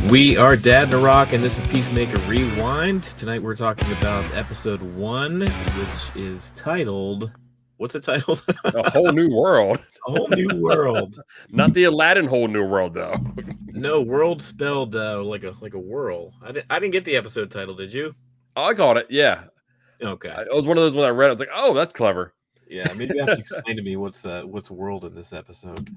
We are Dad and a Rock, and this is Peacemaker Rewind. Tonight we're talking about episode 1, which is titled... What's it titled? A Whole New World. A Whole New World. Not the Aladdin Whole New World, though. No, world spelled like a whirl. I didn't get the episode title, did you? Oh, I got it, yeah. Okay. It was one of those when I read it, I was like, oh, that's clever. Yeah, maybe you have to explain to me what's world in this episode.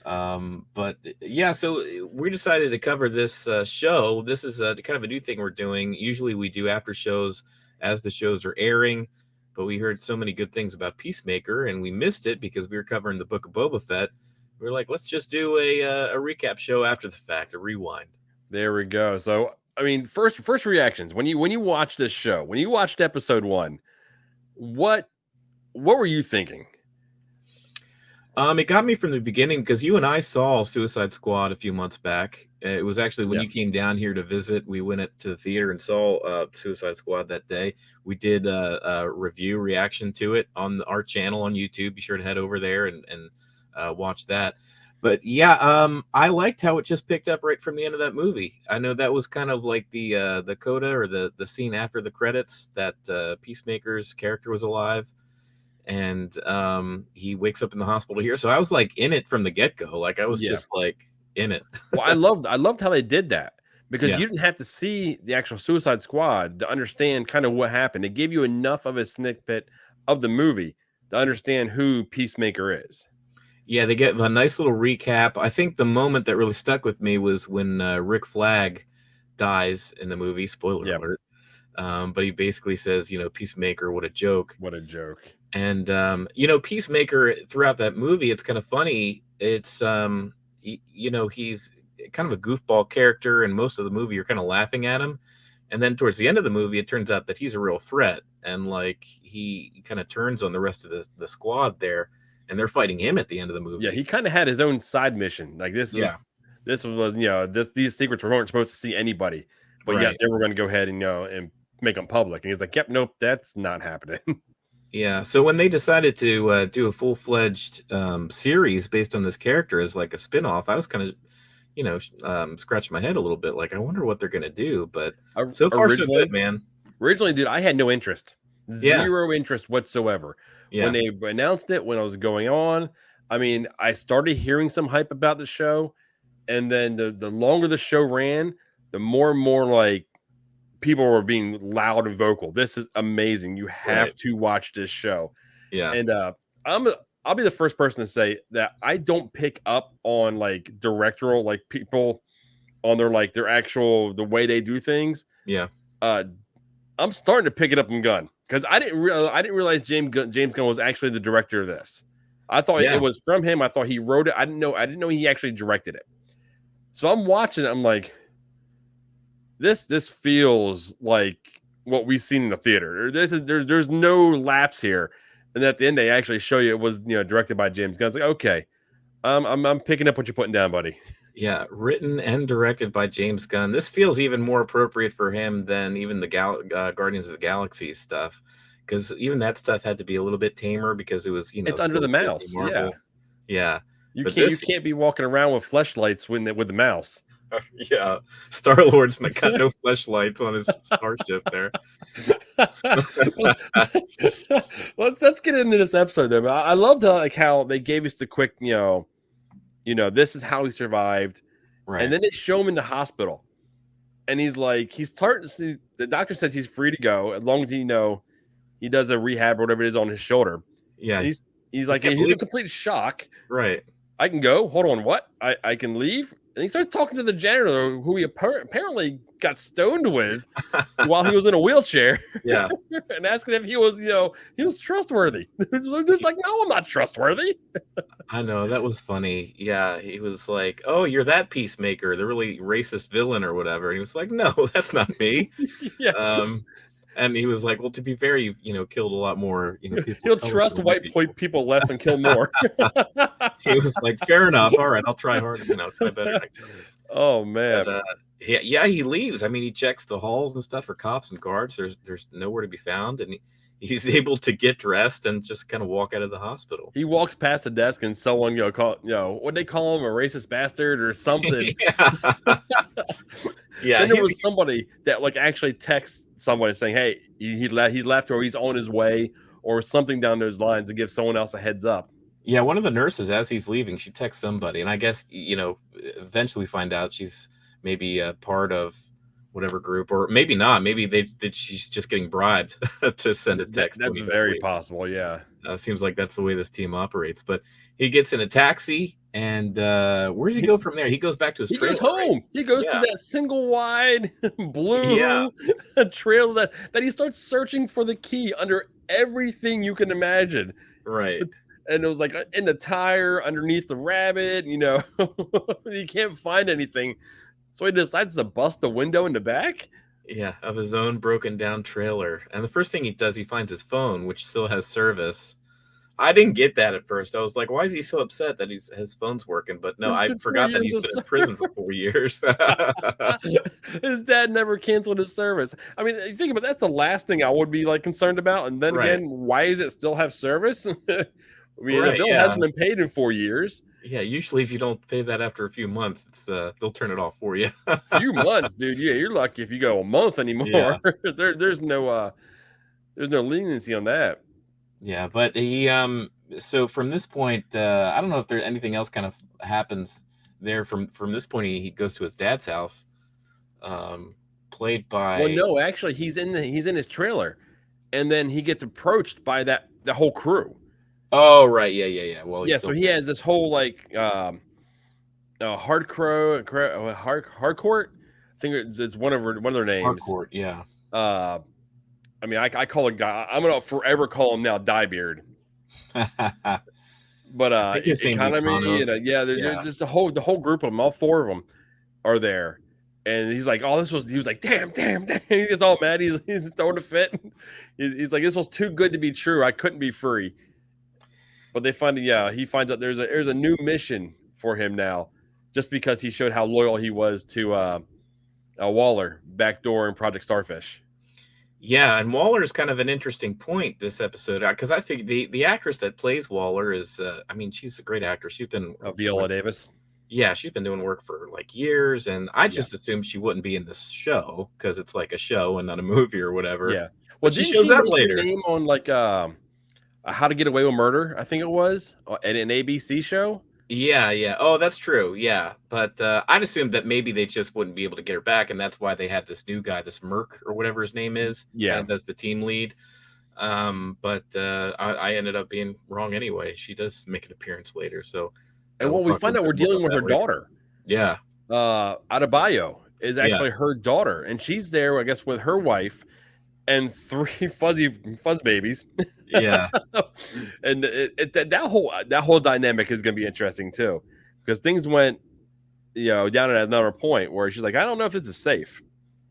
But yeah, so we decided to cover this show. This is kind of a new thing we're doing. Usually we do after shows as the shows are airing, but we heard so many good things about Peacemaker and we missed it because we were covering the Book of Boba Fett. We were like, let's just do a recap show after the fact, a rewind. There we go. So, I mean, first reactions when you watched this show, when you watched episode 1, what were you thinking? It got me from the beginning because you and I saw Suicide Squad a few months back. It was actually when you came down here to visit. We went to the theater and saw Suicide Squad that day. We did a review reaction to it on our channel on YouTube. Be sure to head over there and watch that. But yeah, I liked how it just picked up right from the end of that movie. I know that was kind of like the coda or the scene after the credits that Peacemaker's character was alive. And he wakes up in the hospital here. So I was like in it from the get-go. Like I was just like in it. Well, I loved how they did that because you didn't have to see the actual Suicide Squad to understand kind of what happened. It gave you enough of a snippet of the movie to understand who Peacemaker is. Yeah, they get a nice little recap. I think the moment that really stuck with me was when Rick Flag dies in the movie. Spoiler alert. But he basically says, Peacemaker, what a joke. What a joke. And, Peacemaker throughout that movie, it's kind of funny. It's, he's kind of a goofball character, and most of the movie you're kind of laughing at him. And then towards the end of the movie, it turns out that he's a real threat. And like he kind of turns on the rest of the squad there, and they're fighting him at the end of the movie. Yeah, he kind of had his own side mission. Like this was, these secrets weren't supposed to see anybody, but yet they were going to go ahead and make them public. And he's like, yep, nope, that's not happening. Yeah, so when they decided to do a full-fledged series based on this character as like a spin-off, I was kind of, scratching my head a little bit. Like, I wonder what they're going to do. But so far, so good, man. Originally, dude, I had no interest. Zero interest whatsoever. Yeah. When they announced it, when I was going on, I mean, I started hearing some hype about the show. And then the longer the show ran, the more and more like, people were being loud and vocal. This is amazing. You have to watch this show. Yeah. And I'll be the first person to say that I don't pick up on like directorial, like people on their actual, the way they do things. Yeah. I'm starting to pick it up in Gunn because I didn't realize James Gunn was actually the director of this. I thought it was from him. I thought he wrote it. I didn't know he actually directed it. So I'm watching it. I'm like, This feels like what we've seen in the theater. There's no lapse here, and at the end they actually show you it was directed by James Gunn. It's like, okay, I'm picking up what you're putting down, buddy. Yeah, written and directed by James Gunn. This feels even more appropriate for him than even the Guardians of the Galaxy stuff, because even that stuff had to be a little bit tamer because it was it's under the mouse. Yeah. You can't be walking around with fleshlights with the mouse. Yeah, Star-Lord's got no fleshlights on his starship there. Let's get into this episode though. I loved how they gave us the quick, this is how he survived, right? And then they show him in the hospital, and he's starting to see. The doctor says he's free to go as long as he does a rehab or whatever it is on his shoulder. Yeah, he's like he's in complete shock. Right, I can go. Hold on, what? I can leave. And he starts talking to the janitor, who he apparently got stoned with while he was in a wheelchair. Yeah, and asking if he was, he was trustworthy. It's like, no, I'm not trustworthy. I know, that was funny. Yeah, he was like, "Oh, you're that Peacemaker, the really racist villain or whatever." And he was like, "No, that's not me." Yeah. And he was like, "Well, to be fair, you killed a lot more. People he'll trust white people less and kill more." He was like, "Fair enough. All right, I'll try harder. Try better." Oh man. But, he leaves. I mean, he checks the halls and stuff for cops and guards. There's nowhere to be found, and he's able to get dressed and just kind of walk out of the hospital. He walks past the desk and someone what they call him, a racist bastard or something. Yeah. Then there was somebody that like actually texts somebody saying, "Hey, he left or he's on his way," or something down those lines to give someone else a heads up. Yeah, one of the nurses, as he's leaving, she texts somebody, and I guess eventually we find out she's maybe a part of whatever group, or maybe not. Maybe she's just getting bribed to send a text. That's very possible. Yeah, seems like that's the way this team operates. But he gets in a taxi, and where does he go from there? He goes back to his trailer. He goes home. Right? He goes to that single wide blue trail that he starts searching for the key under everything you can imagine. Right. And it was like in the tire, underneath the rabbit, he can't find anything. So he decides to bust the window in the back. Yeah, of his own broken down trailer. And the first thing he does, he finds his phone, which still has service. I didn't get that at first. I was like, why is he so upset that his phone's working? But no, I forgot that he's been in prison for 4 years. His dad never canceled his service. I mean, you think about that's the last thing I would be like concerned about. And then again, why does it still have service? I mean, the bill hasn't been paid in 4 years. Yeah, usually if you don't pay that after a few months, it's they'll turn it off for you. A few months, dude. Yeah, you're lucky if you go a month anymore. Yeah. There's no leniency on that. Yeah, but he so from this point, I don't know if there anything else kind of happens there. From this point, he goes to his dad's house, played by. Well, no, actually, he's in his trailer, and then he gets approached by the whole crew. Oh right, yeah. Well, so he has this whole like hardcore. I think it's one of their names. Hardcore, yeah. I mean, I call a guy. I'm gonna forever call him now Diebeard. But economy, there's just the whole group of them. All 4 of them are there, and he's like, "Oh, he was like, damn!" He gets all mad. He's throwing a fit. He's like, "This was too good to be true. I couldn't be free." But he finds out there's a new mission for him now, just because he showed how loyal he was to Waller backdoor in Project Starfish. Yeah, and Waller is kind of an interesting point this episode, because I think the actress that plays Waller is, I mean, she's a great actress. She's been Viola Davis. Yeah, she's been doing work for like years, and I just assumed she wouldn't be in this show because it's like a show and not a movie or whatever. Yeah, well, she shows up later. Name on like How to Get Away with Murder, I think it was, at an ABC show. Yeah. Oh, that's true. Yeah, but I'd assumed that maybe they just wouldn't be able to get her back, and that's why they had this new guy, this Merc or whatever his name is. Yeah, as the team lead. But I ended up being wrong anyway. She does make an appearance later. So, and we find out we're dealing with her daughter. Yeah, Adebayo is actually her daughter, and she's there, I guess, with her wife and 3 fuzz babies. Yeah, and that whole dynamic is going to be interesting too, because things went, down at another point where she's like, I don't know if this is safe.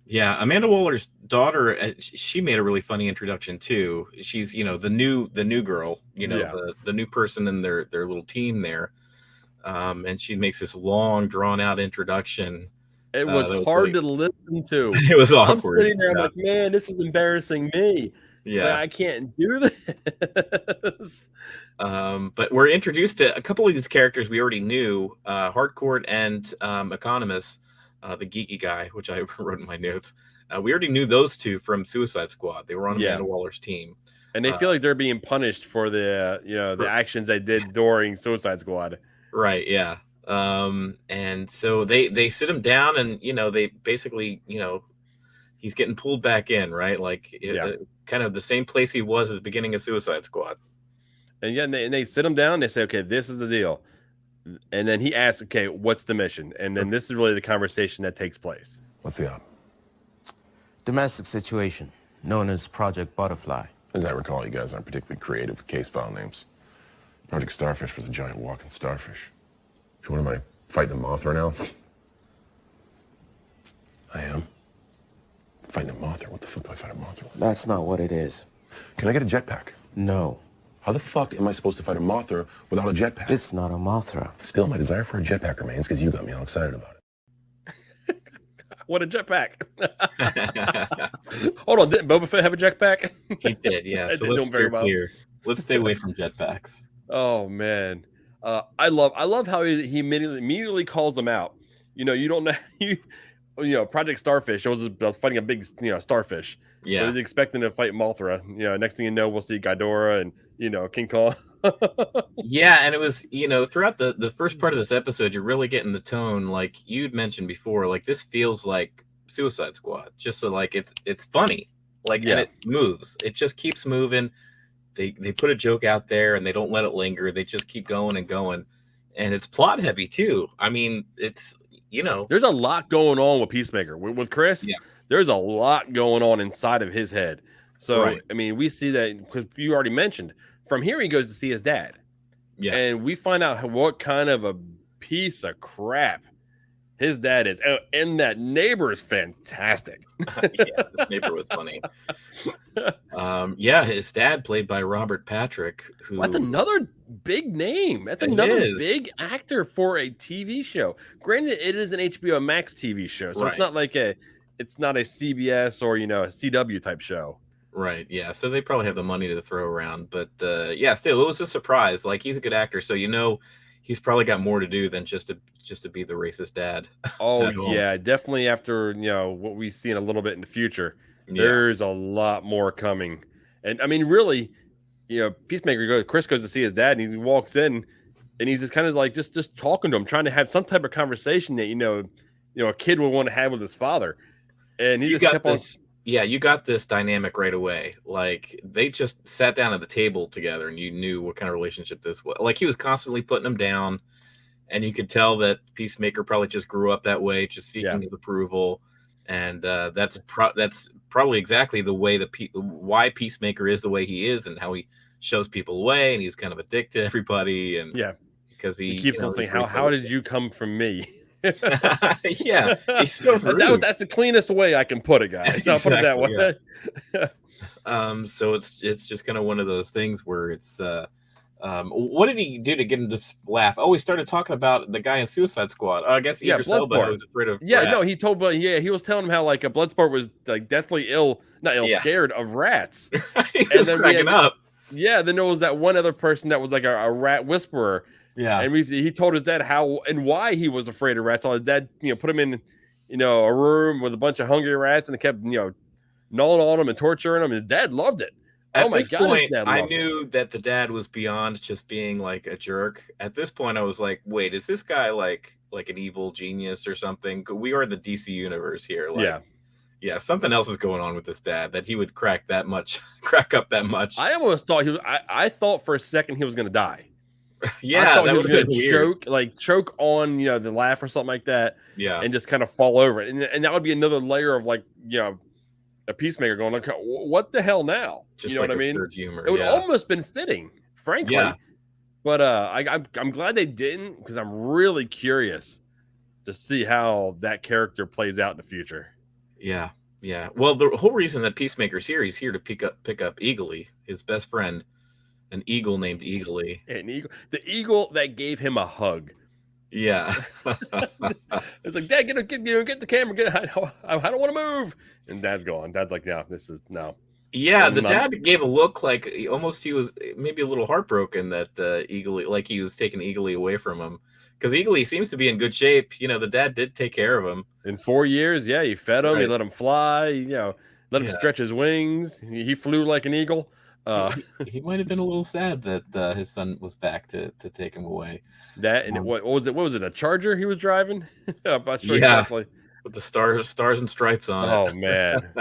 Yeah, Amanda Waller's daughter, she made a really funny introduction too. She's the new girl, the new person in their little team there, and she makes this long drawn out introduction. It was hard to listen to. It was awkward. I'm sitting there, I'm like, man, this is embarrassing me. Yeah, like, I can't do this. But we're introduced to a couple of these characters we already knew, Hardcourt and Economist, the geeky guy, which I wrote in my notes. We already knew those 2 from Suicide Squad. They were on Amanda Waller's team, and they feel like they're being punished for the actions they did during Suicide Squad. Right. Yeah. And so they sit him down, and they basically he's getting pulled back in, right? Like kind of the same place he was at the beginning of Suicide Squad. And they sit him down. They say, okay, this is the deal. And then he asks, okay, what's the mission? And then this is really the conversation that takes place. What's the op? Domestic situation known as Project Butterfly. As I recall, you guys aren't particularly creative with case file names. Project Starfish was a giant walking starfish. So what am I, fighting a Mothra now? I am. Fighting a Mothra? What the fuck do I fight a Mothra with? That's not what it is. Can I get a jetpack? No. How the fuck am I supposed to fight a Mothra without a jetpack? It's not a Mothra. Still, my desire for a jetpack remains because you got me all excited about it. What a jetpack. Hold on, didn't Boba Fett have a jetpack? He did, yeah. So Didn't do let's him very steer well. clear. Let's stay away from jetpacks. Oh man, I love how he immediately calls them out. You know, you don't know Project Starfish was fighting a big starfish. Yeah. So he's expecting to fight Mothra. You know, next thing you know, we'll see Ghidorah and King Kong. Yeah, and it was throughout the first part of this episode, you're really getting the tone like you'd mentioned before. Like this feels like Suicide Squad, just so like it's funny, like and it moves. It just keeps moving. They put a joke out there and they don't let it linger. They just keep going and going, and it's plot heavy too. I mean, it's there's a lot going on with Peacemaker with Chris. Yeah. There's a lot going on inside of his head. So Right. I mean, we see that because you already mentioned. From here, he goes to see his dad. Yeah. And we find out what kind of a piece of crap his dad is. And that neighbor is fantastic. Yeah, this neighbor was funny. Yeah, his dad, played by Robert Patrick, who That's another big name. That's another big actor for a TV show. Granted, it is an HBO Max TV show, so it's not like it's not a CBS or a CW type show. Right, yeah. So they probably have the money to throw around, but yeah, still, it was a surprise. Like he's a good actor, so he's probably got more to do than just to be the racist dad. Oh yeah, definitely. After what we've seen a little bit in the future, there's a lot more coming. And I mean, really, Peacemaker Chris goes to see his dad, and he walks in, and he's just kind of like just talking to him, trying to have some type of conversation that a kid would want to have with his father. And he just kept on. Yeah, you got this dynamic right away. Like they just sat down at the table together, and you knew what kind of relationship this was. Like he was constantly putting them down, and you could tell that Peacemaker probably just grew up that way, just seeking his approval. And that's probably exactly the way why Peacemaker is the way he is, and how he shows people away, and he's kind of a dick to everybody. And because he keeps on saying, "How did you come from me?" Yeah, he's so rude. That's the cleanest way I can put it, guys. I'll put it that way. Yeah. So it's just kind of one of those things where it's what did he do to get him to laugh? Oh, he started talking about the guy in Suicide Squad. I guess Idris Elba was afraid of rats. No, he was telling him how like a Bloodsport was like deathly scared of rats. And then cracking up. Yeah, then there was that one other person that was like a rat whisperer. Yeah, and he told his dad how and why he was afraid of rats. So his dad, put him in, a room with a bunch of hungry rats, and it kept, gnawing on him and torturing him. And his dad loved it. At this point, I knew that the dad was beyond just being like a jerk. At this point, I was like, wait, is this guy like an evil genius or something? We are the DC universe here. Like, yeah, something else is going on with this dad that he would crack up that much. I almost thought I thought for a second he was going to die. Yeah, that would have been choke on the laugh or something like that. Yeah, and just kind of fall over it, and that would be another layer of like a Peacemaker going like, what the hell now? Just what I mean? Humor. It would almost been fitting, frankly. Yeah. But I'm glad they didn't, because I'm really curious to see how that character plays out in the future. Yeah. Well, the whole reason that Peacemaker's here, he's here to pick up Eagly, his best friend. An eagle named Eagly. The eagle that gave him a hug. Yeah. It's like, Dad, get the camera. I don't want to move. And Dad's gone. Dad's like, no, this is no. Yeah, the dad gave a look like he was maybe a little heartbroken that Eagly, like he was taking Eagly away from him. Because Eagly seems to be in good shape. The dad did take care of him. In 4 years, he fed him. Right. He let him fly. Let him stretch his wings. He flew like an eagle. He might have been a little sad that his son was back to take him away. That and what was it? What was it? A Charger he was driving? I'm not sure exactly. With the stars and stripes on it. Oh man!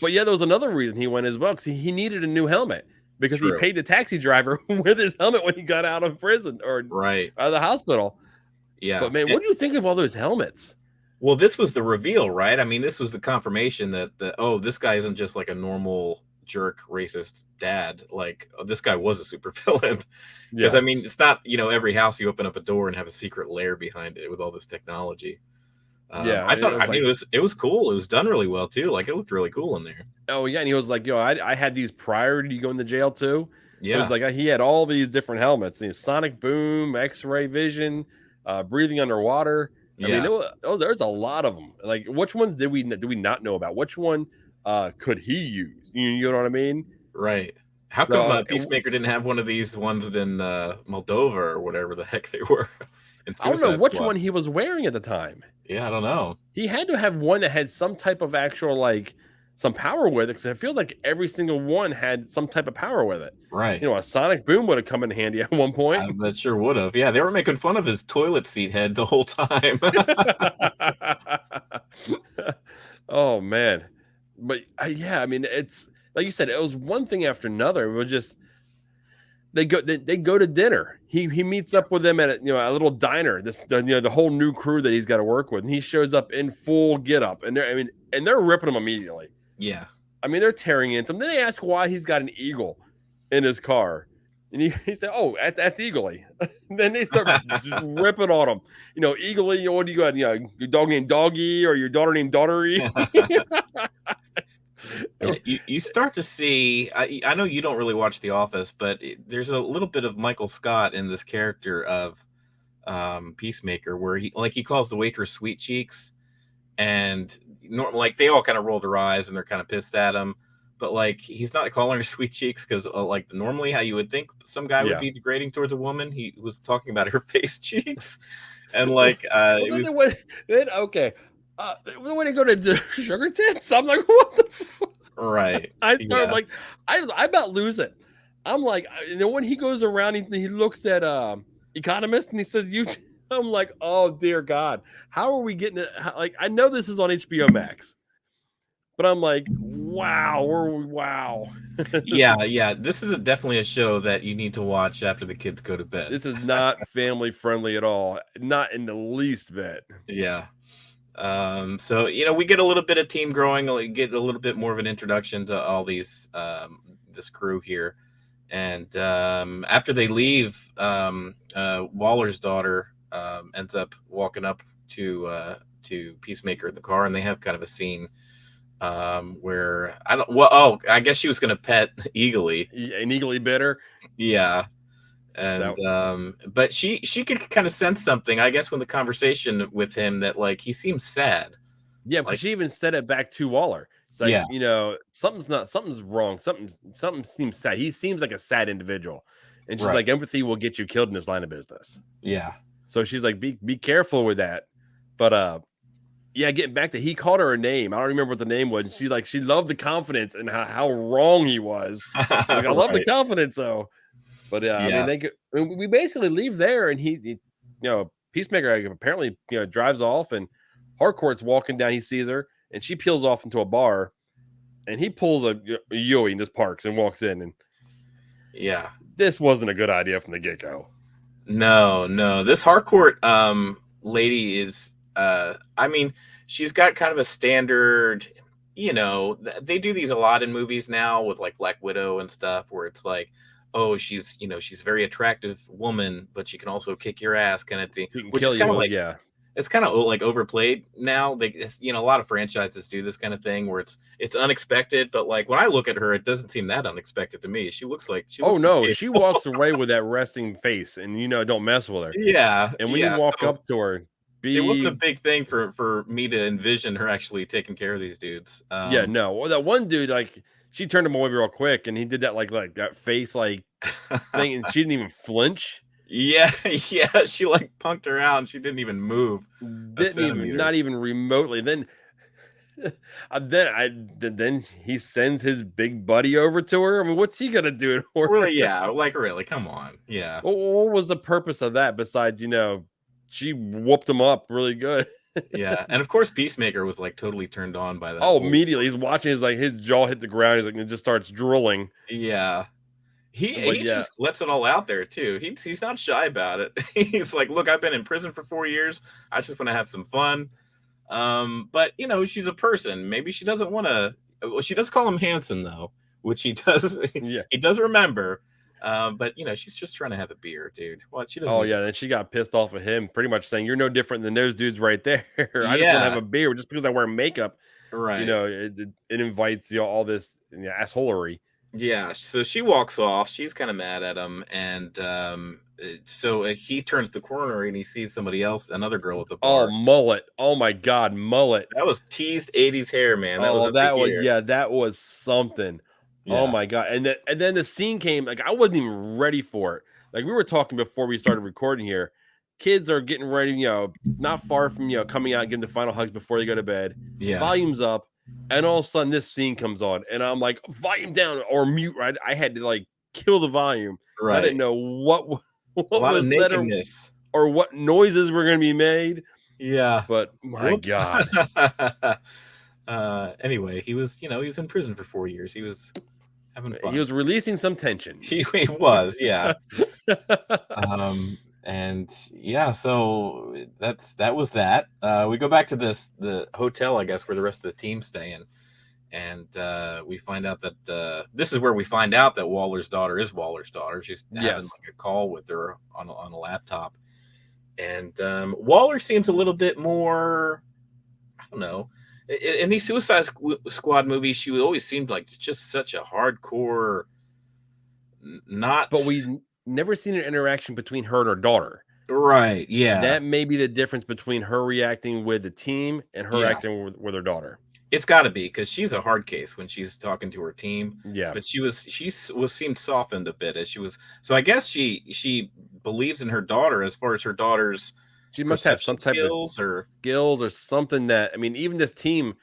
But there was another reason he went as well, because he needed a new helmet, because he paid the taxi driver with his helmet when he got out of prison or out of the hospital. Yeah. But man, what do you think of all those helmets? Well, this was the reveal, right? I mean, this was the confirmation that this guy isn't just like a normal jerk racist dad. Like, this guy was a supervillain. Because I mean, it's not every house you open up a door and have a secret lair behind it with all this technology. I thought it was cool. It was done really well too. Like, it looked really cool in there. Oh yeah, and he was like, I had these prior to you going to jail too. Yeah, so it's like he had all these different helmets. Sonic boom, X-ray vision, breathing underwater. I mean, there's a lot of them. Like, which ones do we not know about? Which one could he use? You know what I mean? Right. How come Peacemaker didn't have one of these ones in Moldova or whatever the heck they were? I don't know which one he was wearing at the time. Yeah, I don't know. He had to have one that had some type of actual, like, some power with it, because it feels like every single one had some type of power with it. Right. You know, a sonic boom would have come in handy at one point. That sure would have. Yeah, they were making fun of his toilet seat head the whole time. Oh, man. But, yeah, I mean, it's, like you said, it was one thing after another. It was just, they go to dinner. He meets up with them at a little diner. The whole new crew that he's got to work with, and he shows up in full get up, and they're ripping him immediately. Yeah, I mean, they're tearing into him. Then they ask why he's got an eagle in his car, and he said, "Oh, that's Eagly." Then they start just ripping on him. You know, Eagly. What do you got? Your dog named Doggy, or your daughter named Daughtery. You start to see. I know you don't really watch The Office, but there's a little bit of Michael Scott in this character of Peacemaker, where he calls the waitress sweet cheeks, and like they all kind of roll their eyes and they're kind of pissed at him, but like he's not calling her sweet cheeks because like normally how you would think some guy would be degrading towards a woman, he was talking about her face cheeks, and like when they go to sugar tits, I'm like, what the fuck? Right. I start like, I about lose it. I'm like, when he goes around, he looks at Economist and he says, I'm like, oh dear God, how are we getting it? Like, I know this is on HBO Max, but I'm like, wow. yeah. This is definitely a show that you need to watch after the kids go to bed. This is not family friendly at all, not in the least bit. Yeah. So we get a little bit of team growing, get a little bit more of an introduction to all these this crew here, and after they leave, Waller's daughter ends up walking up to Peacemaker in the car, and they have kind of a scene where I guess she was gonna pet Eagly. An Eagly bitter. Yeah. And but she could kind of sense something, I guess, when the conversation with him, that like he seems sad. Yeah, but she even said it back to Waller. It's like, something's wrong. Something seems sad. He seems like a sad individual. And she's like, empathy will get you killed in this line of business. Yeah. So she's like, be careful with that. But getting back to, he called her a name. I don't remember what the name was. She loved the confidence and how wrong he was. Like, I love the confidence though. But I mean, we basically leave there, and he Peacemaker apparently drives off, and Harcourt's walking down. He sees her, and she peels off into a bar, and he pulls a Yui and just parks and walks in. And this wasn't a good idea from the get go. No, this Harcourt lady is I mean, she's got kind of a standard. They do these a lot in movies now with like Black Widow and stuff, where it's like, oh, she's a very attractive woman, but she can also kick your ass kind of thing. Which is kind of like, it's kind of like overplayed now. A lot of franchises do this kind of thing where it's unexpected, but like when I look at her, it doesn't seem that unexpected to me. She looks like she walks away with that resting face, and don't mess with her. Yeah, and when you walk up to her, it wasn't a big thing for me to envision her actually taking care of these dudes. Well, that one dude, like, she turned him away real quick, and he did that like that face like thing, and she didn't even flinch. Yeah, she like punked her out, and she didn't even move. Not even remotely. Then he sends his big buddy over to her. I mean, what's he gonna do? Really? Yeah, like really? Come on. Yeah. What was the purpose of that besides she whooped him up really good? Yeah, and of course Peacemaker was like totally turned on by that. Oh, immediately he's watching his jaw hit the ground. He's like, it just starts drooling. Yeah, he just lets it all out there too. He's not shy about it. He's like, look, I've been in prison for 4 years. I just want to have some fun. But she's a person. Maybe she doesn't want to. Well, she does call him handsome though, which he does. Yeah, he does remember. But she's just trying to have a beer, dude. Well, she doesn't. Oh yeah, then she got pissed off at him, pretty much saying, "You're no different than those dudes right there." I just want to have a beer just because I wear makeup. Right. It invites all this assholery. Yeah. So she walks off. She's kind of mad at him, and so he turns the corner and he sees somebody else, another girl at the bar. Oh, mullet! Oh my God, mullet! That was teased '80s hair, man. That was that was something. Yeah. Oh my God! And then the scene came. Like, I wasn't even ready for it. Like, we were talking before we started recording here. Kids are getting ready, not far from coming out and getting the final hugs before they go to bed. Yeah. Volume's up, and all of a sudden this scene comes on, and I'm like, volume down or mute. Right? I had to like kill the volume. Right. I didn't know what was said or what noises were going to be made. Yeah. But my God. Anyway, he was in prison for 4 years. He was having fun. He was releasing some tension. He was, yeah. And yeah, so that was that. We go back to the hotel, I guess, where the rest of the team's staying, and we find out that this is where we find out that Waller's daughter is Waller's daughter. She's having like a call with her on a laptop, and Waller seems a little bit more, I don't know. In these Suicide Squad movies, she always seemed like just such a hardcore, not. But we never seen an interaction between her and her daughter. Right, yeah. That may be the difference between her reacting with the team and her acting with her daughter. It's got to be, because she's a hard case when she's talking to her team. Yeah. But she seemed softened a bit as she was. So I guess she believes in her daughter as far as her daughter's. She must have some type of skills or something that, I mean, even this team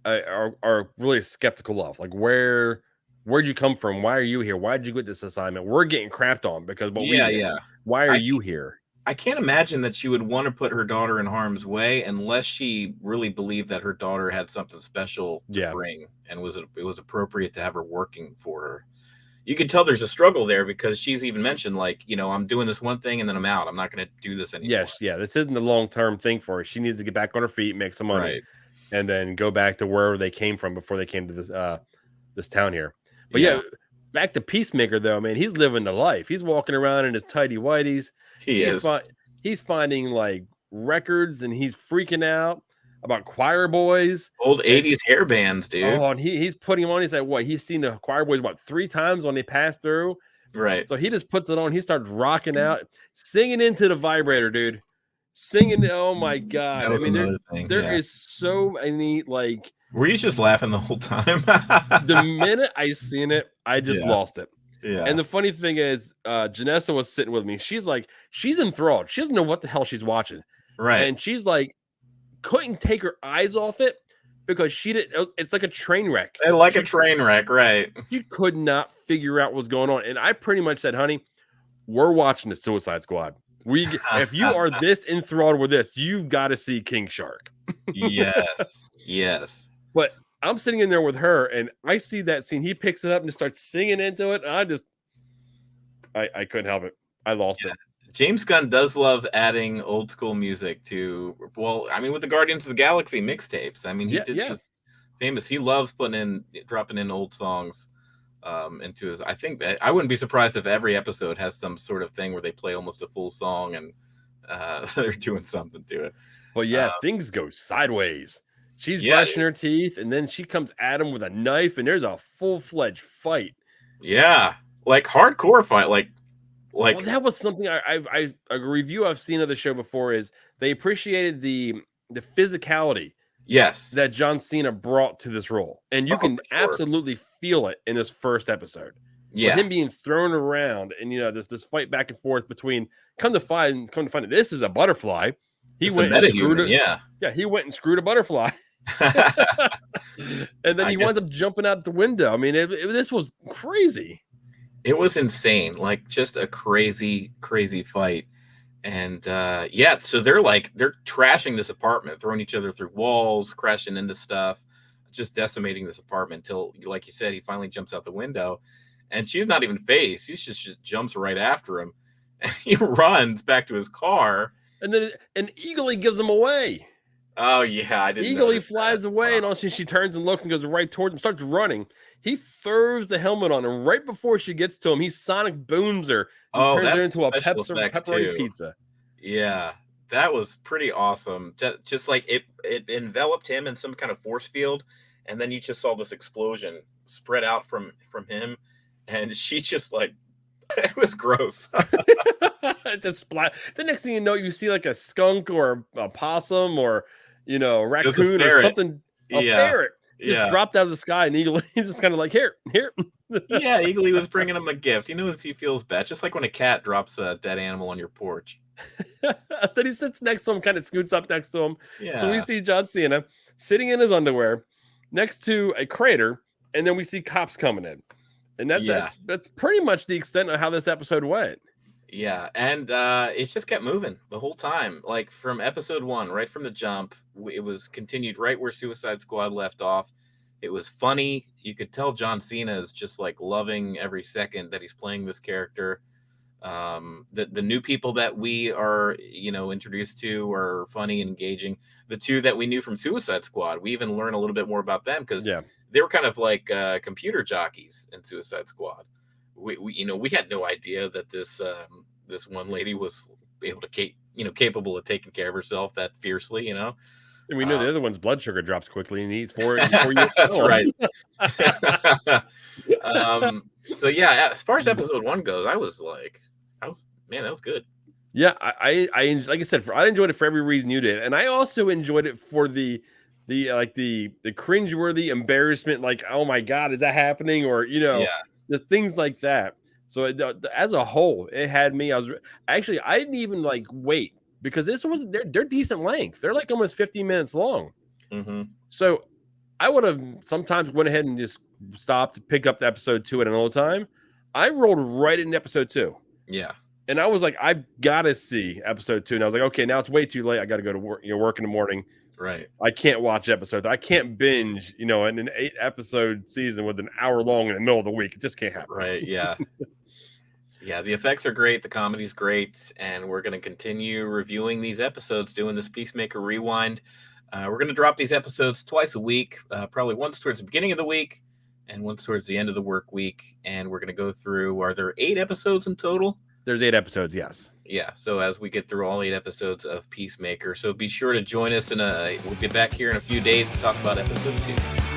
are really skeptical of. Like, where'd you come from? Why are you here? Why did you get this assignment? We're getting crapped on because why are you here? I can't imagine that she would want to put her daughter in harm's way unless she really believed that her daughter had something special to bring, and it was appropriate to have her working for her. You can tell there's a struggle there, because she's even mentioned, like, I'm doing this one thing and then I'm out. I'm not going to do this anymore. Yes, yeah. This isn't the long-term thing for her. She needs to get back on her feet, make some money, and then go back to wherever they came from before they came to this town here. But back to Peacemaker, though, man, he's living the life. He's walking around in his tighty whities. He's finding like records, and he's freaking out about choir boys, old 80s hair bands, dude. Oh, and he's putting them on. He's like, what? He's seen the choir boys about 3 times when they pass through. Right. So he just puts it on. He starts rocking out, singing into the vibrator, dude. Singing. Oh my God. I mean, there is so many, like. Were you just laughing the whole time? The minute I seen it, I just lost it. Yeah. And the funny thing is, Janessa was sitting with me. She's like, she's enthralled. She doesn't know what the hell she's watching. Right. And she's like, couldn't take her eyes off it because she didn't. It's like a train wreck. A train wreck, right? She could not figure out what's going on. And I pretty much said, honey, we're watching the Suicide Squad. If you are this enthralled with this, you've got to see King Shark. Yes. But I'm sitting in there with her, and I see that scene. He picks it up and just starts singing into it. And I couldn't help it. I lost it. James Gunn does love adding old school music to, with the Guardians of the Galaxy mixtapes. I mean, he did this famous. He loves dropping in old songs into his. I think I wouldn't be surprised if every episode has some sort of thing where they play almost a full song and they're doing something to it. But things go sideways. She's brushing her teeth, and then she comes at him with a knife, and there's a full-fledged fight. Yeah, like hardcore fight, like. Well, that was something a review I've seen of the show before is they appreciated the physicality that John Cena brought to this role, and you can absolutely feel it in this first episode. With him being thrown around, and this fight back and forth between come to find it, this is a butterfly. He went and screwed it. He went and screwed a butterfly. And then he winds up jumping out the window. I mean, this was crazy. It was insane, like just a crazy, crazy fight. And so they're trashing this apartment, throwing each other through walls, crashing into stuff, just decimating this apartment until, like you said, he finally jumps out the window. And she's not even phased. She just jumps right after him. And he runs back to his car. And then eagerly gives him away. Oh, yeah. I didn't eagerly flies away, and all she turns and looks and goes right towards him, starts running. He throws the helmet on, and right before she gets to him, he sonic booms her and turns her into a pepperoni pizza. Yeah, that was pretty awesome. Just like it enveloped him in some kind of force field, and then you just saw this explosion spread out from him, and she just like It was gross. It's a splat. The next thing you know, you see like a skunk or a possum or a raccoon or something. A ferret just dropped out of the sky, and Eagle just kind of like here. Yeah, Eagle was bringing him a gift. He knows he feels bad, just like when a cat drops a dead animal on your porch. Then he sits next to him, kind of scoots up next to him. Yeah. So we see John Cena sitting in his underwear next to a crater, and then we see cops coming in, and that's pretty much the extent of how this episode went. Yeah, and it just kept moving the whole time. Like from episode 1, right from the jump, it was continued right where Suicide Squad left off. It was funny. You could tell John Cena is just like loving every second that he's playing this character. The new people that we are, introduced to are funny and engaging. The two that we knew from Suicide Squad, we even learn a little bit more about them because they were kind of like computer jockeys in Suicide Squad. We had no idea that this one lady was able to capable of taking care of herself that fiercely, And we know the other one's blood sugar drops quickly, and he eats 4 That's right. So yeah, as far as episode 1 goes, I was like, that was good. Yeah, I like I said, I enjoyed it for every reason you did, and I also enjoyed it for the cringeworthy embarrassment, like, oh my god, is that happening, or the things like that. So as a whole, it had me. I didn't even like wait because this was they're decent length. They're like almost 15 minutes long. Mm-hmm. So I would have sometimes went ahead and just stopped to pick up the episode 2 at another time. I rolled right into episode 2. Yeah. And I was like, I've got to see episode 2. And I was like, okay, now it's way too late. I got to go to work, work in the morning. Right. I can't watch episodes. I can't binge, in an 8-episode season with an hour long in the middle of the week. It just can't happen. Right. Yeah. Yeah. The effects are great. The comedy's great. And we're going to continue reviewing these episodes, doing this Peacemaker Rewind. We're going to drop these episodes twice a week, probably once towards the beginning of the week and once towards the end of the work week. And we're going to go through, are there 8 episodes in total? There's 8 episodes, yes. Yeah, so as we get through all 8 episodes of Peacemaker. So be sure to join us we'll be back here in a few days to talk about episode 2.